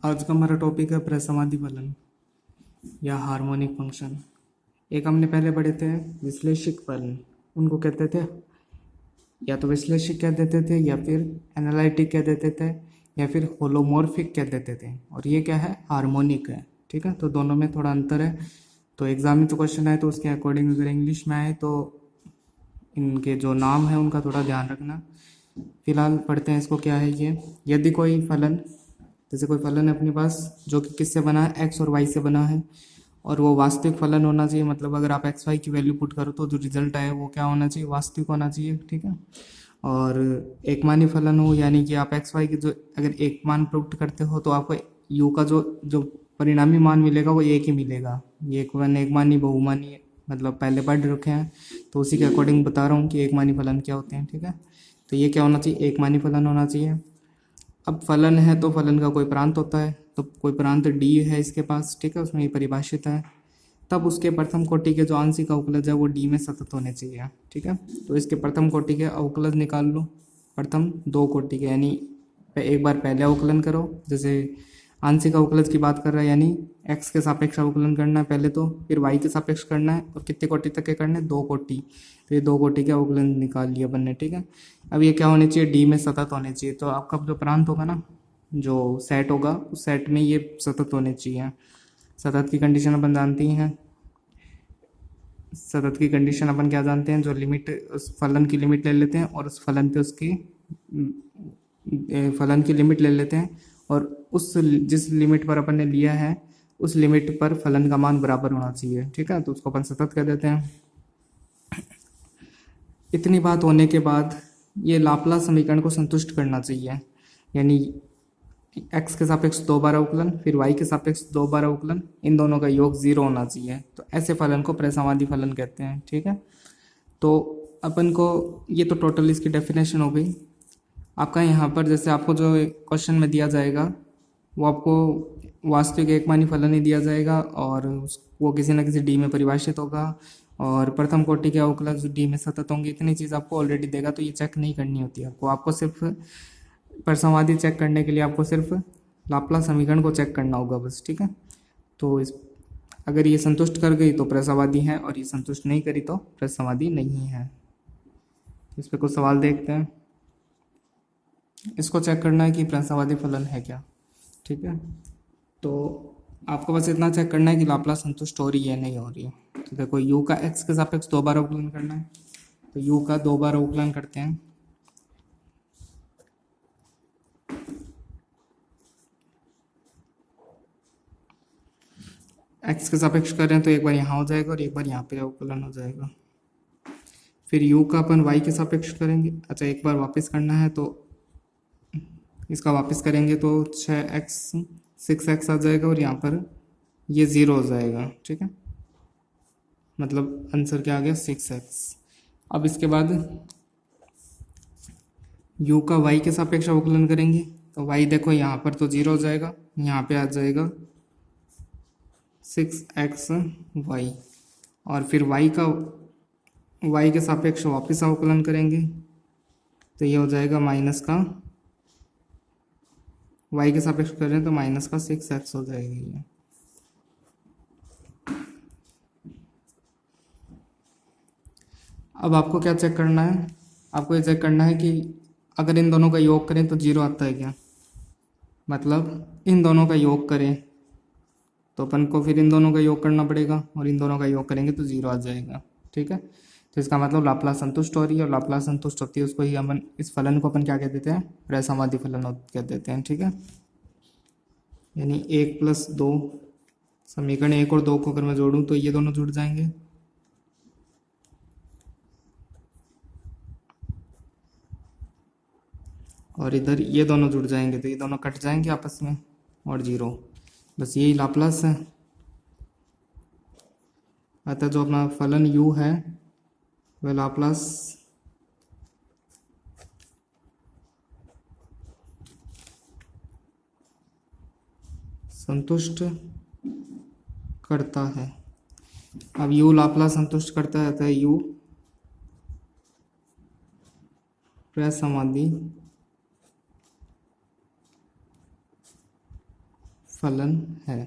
आज का हमारा टॉपिक है प्रसमाधि फलन या हार्मोनिक फंक्शन। एक हमने पहले पढ़े थे विश्लेषिक फलन, उनको कहते थे या तो विश्लेषिक कह देते थे या फिर एनालिटिक कह देते थे या फिर होलोमॉर्फिक कह देते थे, और ये क्या है, हार्मोनिक है। ठीक है, तो दोनों में थोड़ा अंतर है। तो एग्जाम में जो क्वेश्चन आए तो उसके अकॉर्डिंग अगर इंग्लिश में आए तो इनके जो नाम है उनका थोड़ा ध्यान रखना। फिलहाल पढ़ते हैं इसको, क्या है ये। यदि कोई फलन, जैसे कोई फलन है अपने पास जो कि किससे बना है, एक्स और वाई से बना है, और वो वास्तविक फलन होना चाहिए। मतलब अगर आप एक्स वाई की वैल्यू पुट करो तो जो रिजल्ट आए वो क्या होना चाहिए, वास्तविक होना चाहिए। ठीक है, और एक मानी फलन हो, यानी कि आप एक्स वाई की जो अगर एक मान पुट करते हो तो आपको यू का जो जो परिणामी मान मिलेगा वो एक ही मिलेगा। ये एक मानी बहुमानी मतलब पहले पढ़ रखे हैं, तो उसी के अकॉर्डिंग बता रहा हूँ कि एक मानी फलन क्या होते हैं। ठीक है, तो ये क्या होना चाहिए, एक मानी फलन होना चाहिए। अब फलन है तो फलन का कोई प्रांत होता है, तो कोई प्रांत डी है इसके पास। ठीक है, उसमें ये परिभाषित है। तब उसके प्रथम कोटि के जो आंशिक अवकलज है वो डी में सतत होने चाहिए। ठीक है, तो इसके प्रथम कोटि के अवकलज निकाल लो, प्रथम दो कोटि के, यानी एक बार पहले अवकलन करो। जैसे आंशिक अवकलज की बात कर रहा है, यानी एक्स के सापेक्ष अवकलन करना है पहले, तो फिर वाई के सापेक्ष करना है, और कितने कोटि तक के करने हैं, दो कोटि। तो ये दो कोटि के अवकलन निकाल लिया अपन ने। ठीक है, अब ये क्या होने चाहिए, डी में सतत होने चाहिए। तो आपका जो प्रांत होगा ना, जो सेट होगा उस सेट में ये सतत होने चाहिए। सतत की कंडीशन अपन जानती हैं। सतत की कंडीशन अपन क्या जानते हैं, जो लिमिट, उस फलन की लिमिट ले लेते हैं और उस फलन पे उसकी फलन की लिमिट ले लेते हैं, और उस जिस लिमिट पर अपन ने लिया है उस लिमिट पर फलन का मान बराबर होना चाहिए। ठीक है, तो उसको अपन सतत कह देते हैं। इतनी बात होने के बाद ये लाप्लास समीकरण को संतुष्ट करना चाहिए, यानी एक्स के सापेक्ष दो बार अवकलन, फिर वाई के सापेक्ष दो बार अवकलन, इन दोनों का योग जीरो होना चाहिए। तो ऐसे फलन को प्रसमाधि फलन कहते हैं। ठीक है, तो अपन को ये तो टोटल इसकी डेफिनेशन हो गई। आपका यहाँ पर जैसे आपको जो क्वेश्चन में दिया जाएगा वो आपको वास्तविक एकमानी फलन ही दिया जाएगा, और वो किसी न किसी डी में परिभाषित होगा, और प्रथम कोटि के अवकलज डी में सतत होंगे। इतनी चीज़ आपको ऑलरेडी देगा, तो ये चेक नहीं करनी होती है आपको सिर्फ प्रसमाधि चेक करने के लिए आपको सिर्फ लाप्लास समीकरण को चेक करना होगा बस। ठीक है, तो इस अगर ये संतुष्ट कर गई तो प्रसवादी है, और ये संतुष्ट नहीं करी तो प्रसवादी नहीं है। इस पर कुछ सवाल देखते हैं। इसको चेक करना है कि प्रसवादी फलन है क्या। ठीक है, तो आपको बस इतना चेक करना है कि लाप्लास संतुष्ट हो रही है नहीं हो रही है। तो देखो यू का एक्स के सापेक्ष दो बार अवकलन करना है, तो यू का दो बार अवकलन करते हैं। एक्स के सापेक्ष कर रहे हैं तो एक बार यहाँ हो जाएगा और एक बार यहाँ पे अवकलन हो जाएगा। फिर यू का अपन वाई के सापेक्ष करेंगे। अच्छा, एक बार वापस करना है तो इसका वापस करेंगे तो 6x 6x आ जाएगा, और यहाँ पर ये ज़ीरो हो जाएगा। ठीक है, मतलब आंसर क्या आ गया, 6x। अब इसके बाद u का y के सापेक्ष अवकलन करेंगे, तो y देखो यहाँ पर तो जीरो हो जाएगा, यहाँ पे आ जाएगा 6xy, और फिर y के सापेक्ष वापस अवकलन करेंगे तो ये हो जाएगा माइनस का, y के सापेक्ष कर रहे हैं तो माइनस का 6x हो जाएगा ये। अब आपको क्या चेक करना है, आपको ये चेक करना है कि अगर इन दोनों का योग करें तो जीरो आता है क्या। मतलब इन दोनों का योग करें तो अपन को फिर इन दोनों का योग करना पड़ेगा, और इन दोनों का योग करेंगे तो जीरो आ जाएगा। ठीक है, तो इसका मतलब लाप्लास संतुष्ट हो रही है, और लाप्लास संतुष्ट होती है उसको ही अपन, इस फलन को अपन क्या कह देते हैं, प्रसमाधि फलन कह देते हैं। ठीक है, यानी 1+2 समीकरण 1 और 2 को अगर मैं जोड़ूं तो ये दोनों जुड़ जाएंगे, और इधर ये दोनों जुड़ जाएंगे, तो ये दोनों कट जाएंगे आपस में, और जीरो। बस यही लाप्लास है। अतः जो अपना फलन u है वह लाप्लास संतुष्ट करता है। अब u लाप्लास संतुष्ट करता है, अतः u प्रसमाधि फलन है।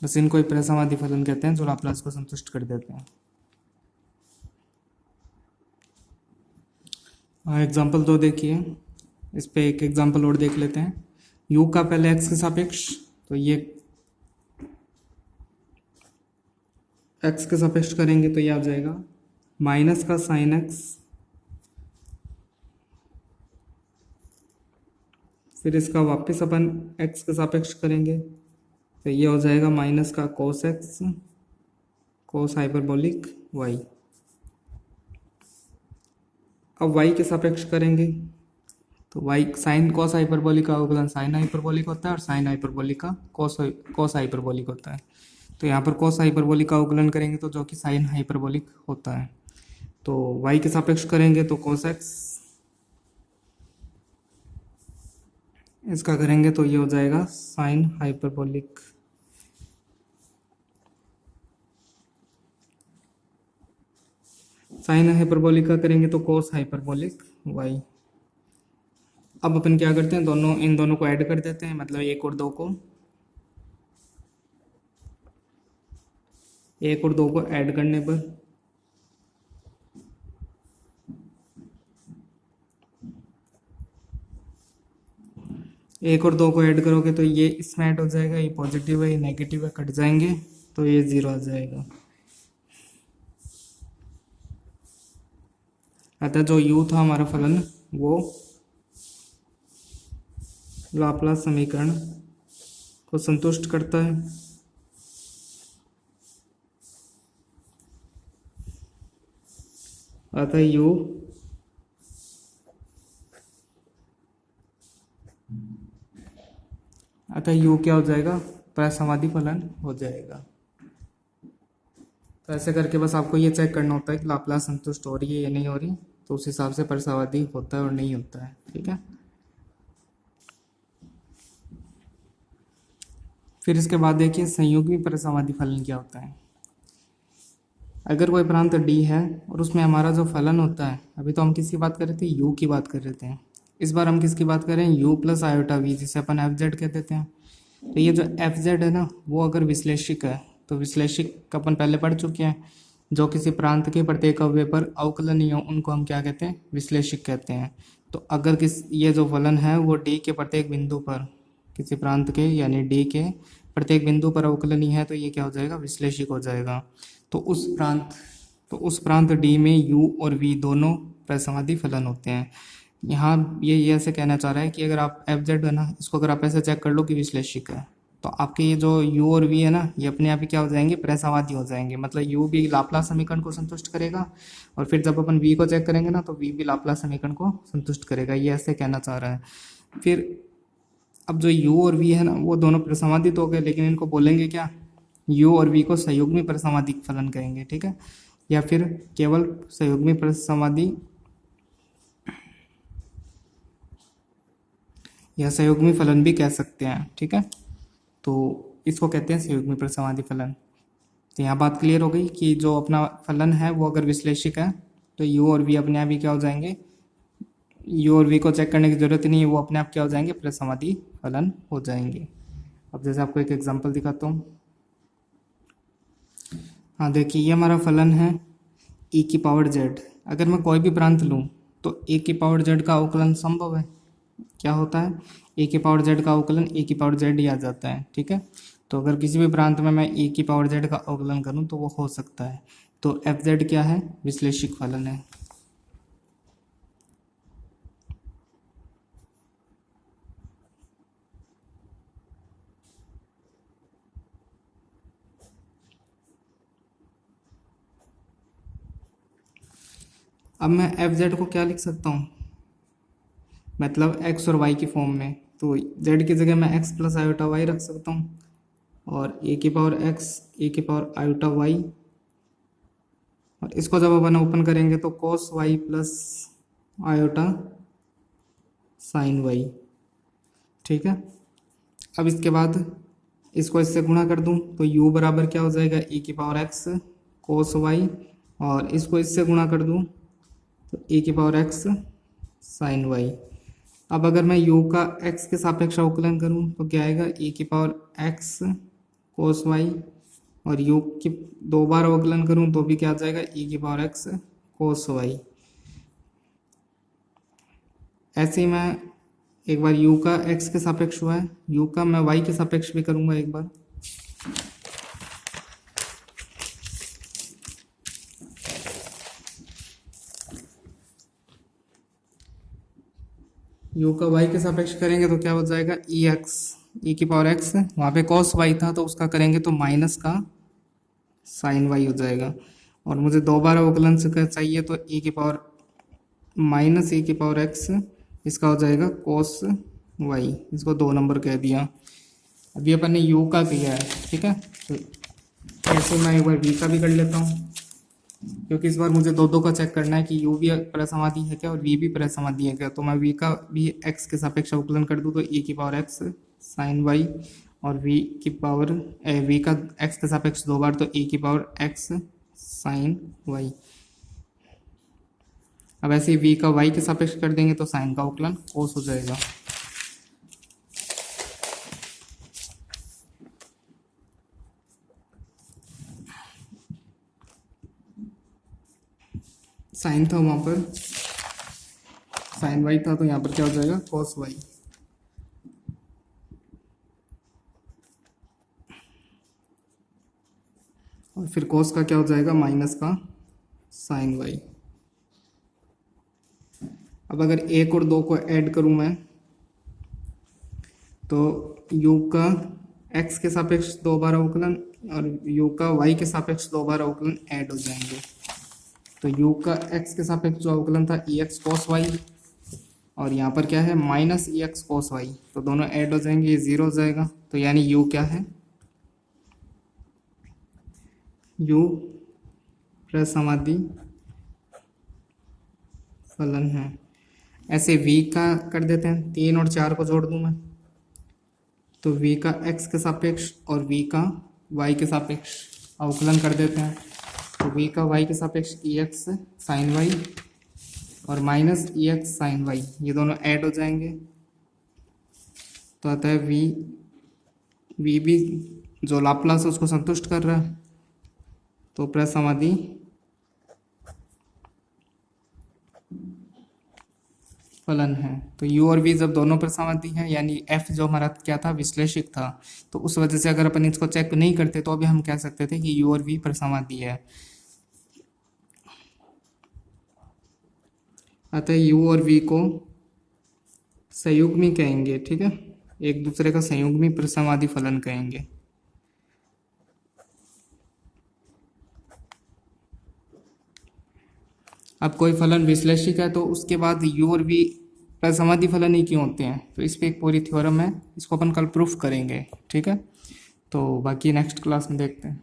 बस इनको ही प्रसमाधि फलन कहते हैं जो लाप्लास को संतुष्ट कर देते हैं। एग्जाम्पल 2 देखिए, इस पे एक एग्जाम्पल और देख लेते हैं। u का पहले x के सापेक्ष, तो ये x के सापेक्ष करेंगे तो ये आ जाएगा माइनस का साइन x, फिर इसका वापस अपन x के सापेक्ष करेंगे तो ये हो जाएगा माइनस का कोस x कोस हाइपरबोलिक y। अब y के सापेक्ष करेंगे तो y साइन कॉस हाइपरबोलिक का अवकलन साइन हाइपरबोलिक होता है और साइन हाइपरबोलिक का कॉस हाइपरबोलिक होता है। तो यहाँ पर कॉस हाइपरबोलिक का अवकलन करेंगे तो जो कि साइन हाइपरबोलिक होता है। तो y के सापेक्ष करेंगे तो कॉस x, इसका करेंगे तो ये हो जाएगा साइन हाइपरबोलिक। साइन हाइपरबोलिक का करेंगे तो कोस हाइपरबोलिक y। अब अपन क्या करते हैं, इन दोनों को ऐड कर देते हैं, मतलब 1 और 2 को, 1 और 2 को ऐड करने पर एक और 2 को ऐड करोगे तो ये इसमें ऐड हो जाएगा, ये पॉजिटिव है ये नेगेटिव है, कट जाएंगे तो ये 0 आ जाएगा। अतः जो u था हमारा फलन वो लाप्लास समीकरण को संतुष्ट करता है। अतः u क्या हो जाएगा, प्रसमाधि फलन हो जाएगा। तो ऐसे करके बस आपको ये चेक करना होता है कि लाप्लास संतुष्ट हो रही है या नहीं हो रही, तो उस हिसाब से प्रसमाधि होता है और नहीं होता है। ठीक है। फिर इसके बाद देखिए संयुग्मी प्रसमाधि फलन क्या होता है। अगर कोई प्रांत D है और उसमें हमारा जो फलन होता है, अभी तो हम किसकी बात कर रहे थे, u की बात कर रहे थे, इस बार हम किसकी बात कर रहे हैं, u प्लस आयोटा v, जिसे अपन fz कह देते हैं। तो ये जो fz है ना, वो अगर विश्लेषिक है, तो विश्लेषिक अपन पहले पढ़ चुके हैं, जो किसी प्रांत के प्रत्येक अवयव पर अवकलनीय हो उनको हम क्या कहते हैं, विश्लेषिक कहते हैं। तो अगर ये जो फलन है वो D के प्रत्येक बिंदु पर, किसी प्रांत के यानी D के प्रत्येक बिंदु पर अवकलनीय है, तो ये क्या हो जाएगा, विश्लेषिक हो जाएगा। तो उस प्रांत D में u और v दोनों प्रसमाधि फलन होते हैं। यहाँ ये ऐसे कहना चाह रहा है कि अगर आप fz है ना, इसको अगर आप ऐसे चेक कर लो कि विश्लेषिक है, तो आपके ये जो u और v है ना, ये अपने आप ही क्या हो जाएंगे, प्रसमाधि हो जाएंगे। मतलब u भी लाप्लास समीकरण को संतुष्ट करेगा, और फिर जब अपन v को चेक करेंगे ना, तो v भी लाप्लास समीकरण को संतुष्ट करेगा, ये ऐसे कहना चाह रहा है। फिर अब जो u और v है ना, वो दोनों प्रसमाधित हो गए, लेकिन इनको बोलेंगे क्या, u और v को संयुग्मी प्रसमाधि फलन कहेंगे। ठीक है, या फिर केवल संयुग्मी प्रसमाधि या संयुग्मी फलन भी कह सकते हैं। ठीक है, तो इसको कहते हैं संयुग्मी प्रसमाधि फलन। तो यहाँ बात क्लियर हो गई कि जो अपना फलन है वो अगर विश्लेषिक है तो u और v अपने आप ही क्या हो जाएंगे, u और v को चेक करने की जरूरत नहीं है, वो अपने आप क्या हो जाएंगे, प्रसमाधि फलन हो जाएंगे। अब जैसे आपको एक एग्जांपल दिखाता हूँ। हाँ देखिए, ये हमारा फलन है e की पावर z। अगर मैं कोई भी प्रांत लूँ तो a की पावर z का अवकलन संभव है। क्या होता है, a की पावर z का अवकलन a की पावर z ही आ जाता है। ठीक है, तो अगर किसी भी प्रांत में मैं a की पावर z का अवकलन करूँ तो वो हो सकता है। तो fz क्या है, विश्लेषिक फलन है। अब मैं fz को क्या लिख सकता हूँ, मतलब x और y की फॉर्म में। तो z की जगह मैं x प्लस आयोटा y रख सकता हूँ, और a की पावर x, a की पावर आयोटा y, और इसको जब अपन ओपन करेंगे तो cos y plus iota sine y। ठीक है, अब इसके बाद इसको इससे गुणा कर दूं तो u बराबर क्या हो जाएगा, e की पावर x cos y, और इसको इससे गुणा कर दूं तो e की पावर x साइन y। अब अगर मैं u का x के सापेक्ष अवकलन करूं तो क्या आएगा, e की पावर x कोस y, और u की 2 बार अवकलन करूं तो भी क्या आ जाएगा, e की पावर x कोस y। ऐसे ही मैं एक बार u का x के सापेक्ष हुआ है, u का मैं y के सापेक्ष भी करूंगा एक बार। u का y के सापेक्ष करेंगे तो क्या हो जाएगा, e की पावर x, वहाँ पे cos y था तो उसका करेंगे तो माइनस का साइन y हो जाएगा। और मुझे 2 बार अवकलन से चाहिए तो e की पावर माइनस e की पावर x, इसका हो जाएगा cos y, इसको 2 नंबर कह दिया। अभी अपन ने u का किया है, ठीक है। तो ऐसे मैं एक बार v का भी कर लेता हूँ, क्योंकि इस बार मुझे दो का चेक करना है कि u भी प्रसमाधि है क्या और v भी प्रसमाधि है क्या। तो मैं v का भी x के सापेक्ष अवकलन कर दूँ तो e की पावर x साइन y, और v की पावर v का x के सापेक्ष 2 बार तो e की पावर x साइन y। अब ऐसे ही v का y के सापेक्ष कर देंगे तो साइन का अवकलन कोस हो जाएगा। साइन था वहां पर, साइन y था तो यहाँ पर क्या हो जाएगा, cos y। और फिर cos का क्या हो जाएगा, माइनस का साइन y। अब अगर 1 और 2 को ऐड करूं मैं तो u का x के सापेक्ष 2 बार अवकलन और u का y के सापेक्ष 2 बार अवकलन ऐड हो जाएंगे। तो u का x के सापेक्ष जो अवकलन था ex cos y, और यहाँ पर क्या है, माइनस ex cos y, तो दोनों ऐड हो जाएंगे, ये 0 हो जाएगा। तो यानी u क्या है, u प्रसमाधि फलन है। ऐसे v का कर देते हैं, 3 और 4 को जोड़ दूं मैं तो v का x के सापेक्ष और v का y के सापेक्ष अवकलन कर देते हैं। तो v का y के सापेक्ष ex साइन y और माइनस ex साइन y, ये दोनों ऐड हो जाएंगे। तो आता है v भी जो लाप्लास है उसको संतुष्ट कर रहा है, तो प्रसमाधि फलन है। तो u और v जब दोनों प्रसमाधि हैं, यानी f जो हमारा क्या था, विश्लेषिक था, तो उस वजह से अगर अपन इसको चेक नहीं करते तो अभी हम कह सकते थे कि u और v प्रसमाधि है। अतः u और v को संयुग्मी कहेंगे, ठीक है, एक दूसरे का संयुग्मी प्रसमाधि फलन कहेंगे। अब कोई फलन विश्लेषिक है तो उसके बाद u और v प्रसमाधि फलन ही क्यों होते हैं, तो इस पे एक पूरी थ्योरम है, इसको अपन कल प्रूफ करेंगे, ठीक है। तो बाकी नेक्स्ट क्लास में देखते हैं।